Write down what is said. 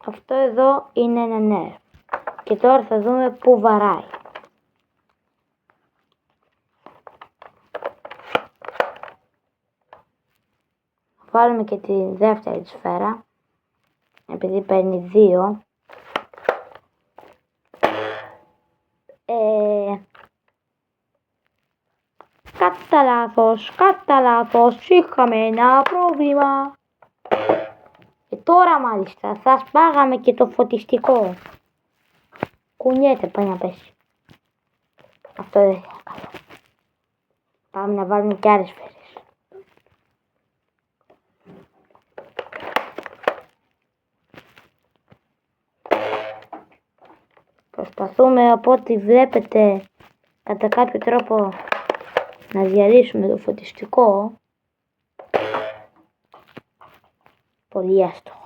Αυτό εδώ είναι ένα νερ. Και τώρα θα δούμε πού βαράει. Βάλουμε και τη δεύτερη σφαίρα, επειδή παίρνει 2. Κατά λάθος, είχαμε ένα πρόβλημα. Και τώρα μάλιστα θα σπάγαμε και το φωτιστικό. Κουνιέται, πάει να πέσει. Αυτό δεν είναι καλό. Πάμε να βάλουμε και άλλες σφαίρες. Προσπαθούμε, από ό,τι βλέπετε, κατά κάποιο τρόπο να διαλύσουμε το φωτιστικό. Πολύ άστοχο.